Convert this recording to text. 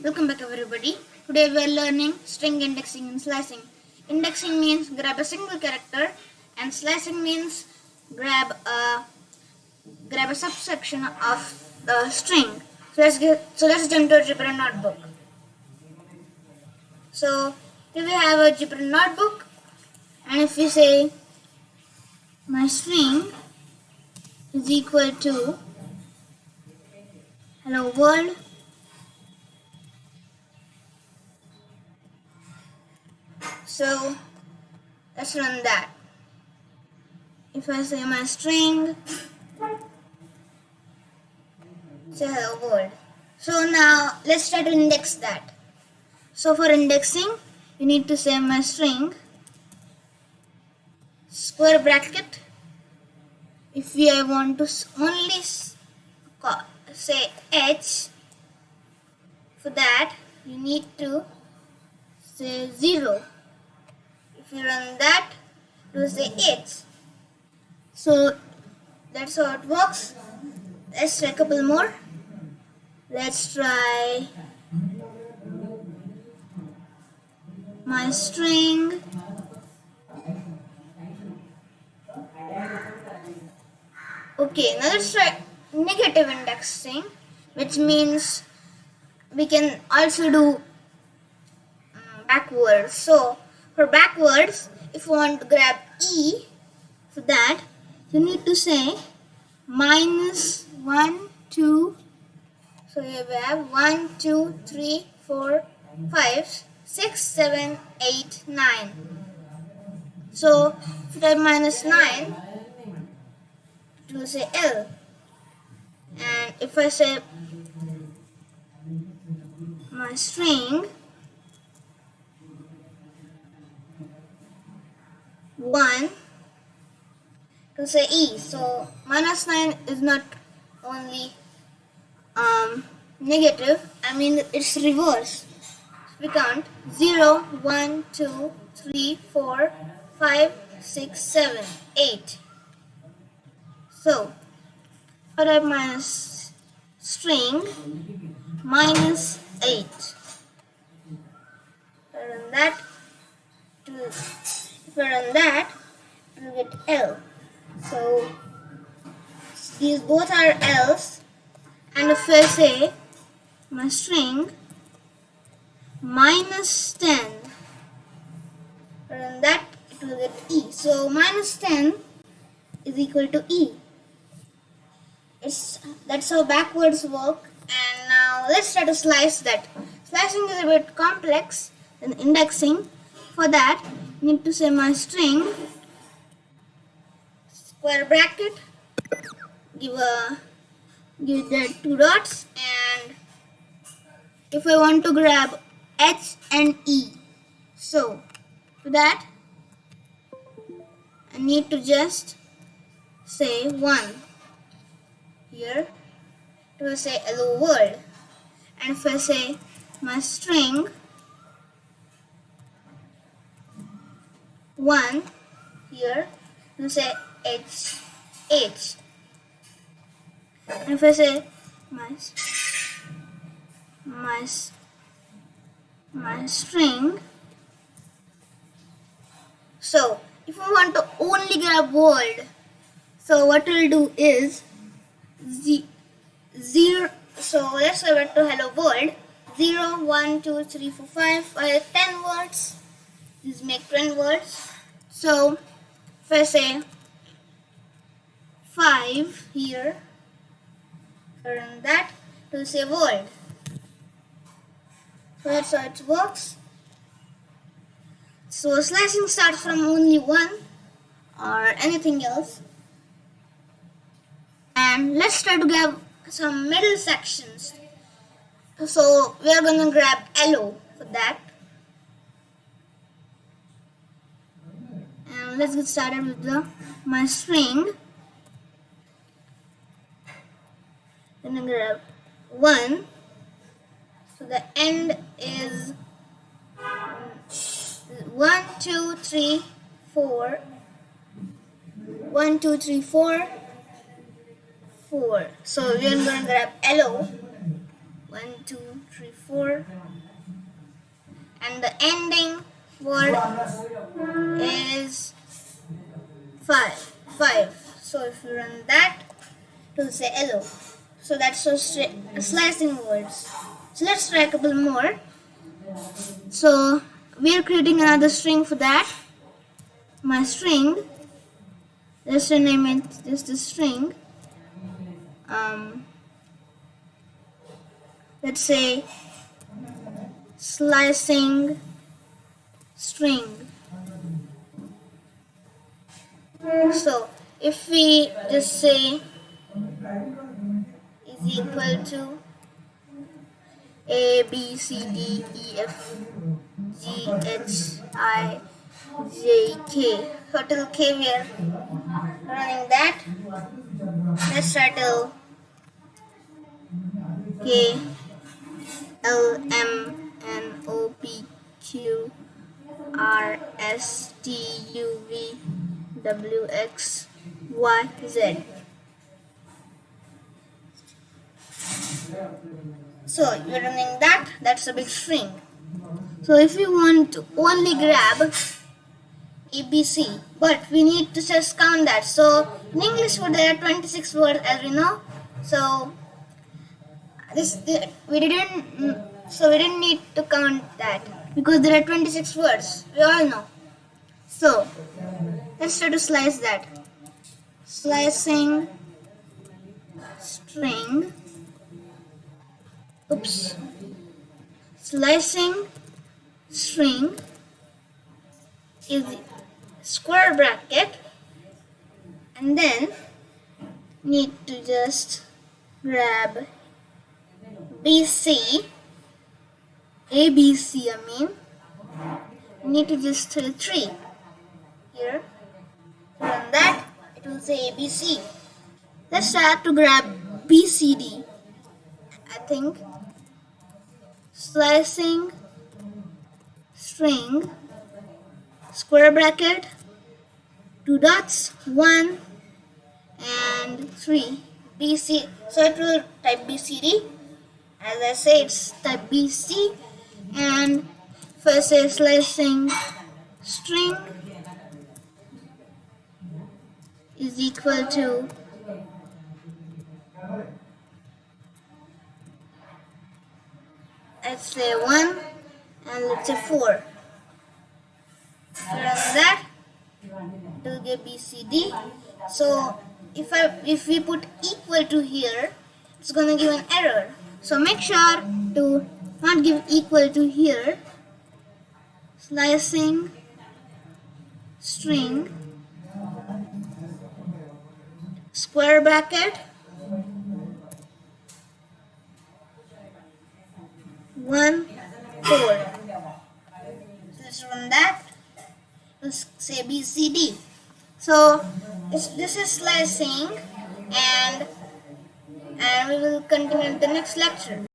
Welcome back everybody. Today we are learning string indexing and slicing. Indexing means grab a single character and slicing means grab a subsection of the string. So let's jump to a Jupyter notebook. So here we have a Jupyter notebook, and if we say my string is equal to hello world, so let's run that. If I say my string, say hello world. So now let's try to index that. So for indexing, you need to say my string square bracket. If I want to only say h, for that you need to say 0. If you run that, it will say h. So that's how it works. Let's try a couple more. Let's try my string okay. Now let's try negative indexing, which means we can also do backwards. So for backwards, if you want to grab e, for that you need to say minus 1, 2. So here we have 1, 2, 3, 4, 5, 6, 7, 8, 9. So if you type minus 9, it will say L. And if I say my string 1, it will say E. So minus 9 is not only negative, I mean it's reverse. We count 0, 1, 2, 3, 4, 5, 6, 7, 8. So for a minus string minus 8. If I run that, it will get L. So these both are L's, and if I say my string minus 10, run that, it will get E. So minus 10 is equal to E. That's how backwards work. And now let's try to slice that. Slicing is a bit complex than indexing. For that, you need to say my string square bracket, give that 2 dots, and if I want to grab H and E, so for that I need to just say 1 here to say hello world, and if I say my string 1 here to say H, and if I say my string, so if we want to only grab world, so what we'll do is 0. So let's go back to hello world. 0, 1, 2, 3, 4, 5, 10 words. These make 10 words. So if I say 5 here, run that, to say world. So that's how it works. So slicing starts from only 1 or anything else. And let's try to grab some middle sections. So we are going to grab LO for that. And let's get started with my string. Then I grab 1. So the end is 1, 2, 3, 4. 1, 2, 3, 4. 4. So we are going to grab LO. 1, 2, 3, 4, and the ending word is 5. So if you run that, it will say hello. So that's so slicing words. So let's try a couple more. So we are creating another string for that. My string, let's rename it just the string. Let's say slicing string. So if we just say is equal to A, B, C, D, E, F, G, H, I, J, K. So till K we are running that. Let's try till K, L, M, N, O, P, Q, R, S, T, U, V, W, X, Y, Z. So you're running that, that's a big string. So if we want to only grab ABC, but we need to just count that. So in English there are 26 words, as we know. So we didn't need to count that because there are 26 words. We all know. So let's try to slice that. Slicing string. Slicing string is square bracket, and then need to just grab ABC, ABC. Need to just 3 here. Run that. It will say ABC. Let's try to grab BCD. I think slicing string square bracket 2 dots 1 and 3 BC. So it will type BCD. As I say, it's type BC. And if I say slicing string is equal to let's say 1 and let's say 4. Run that, it will give BCD. So if we put equal to here, it's gonna give an error. So make sure to not give equal to here. Slicing string square bracket 1, 4. Let's run that. Let's say BCD. So this is slicing, and we will continue in the next lecture.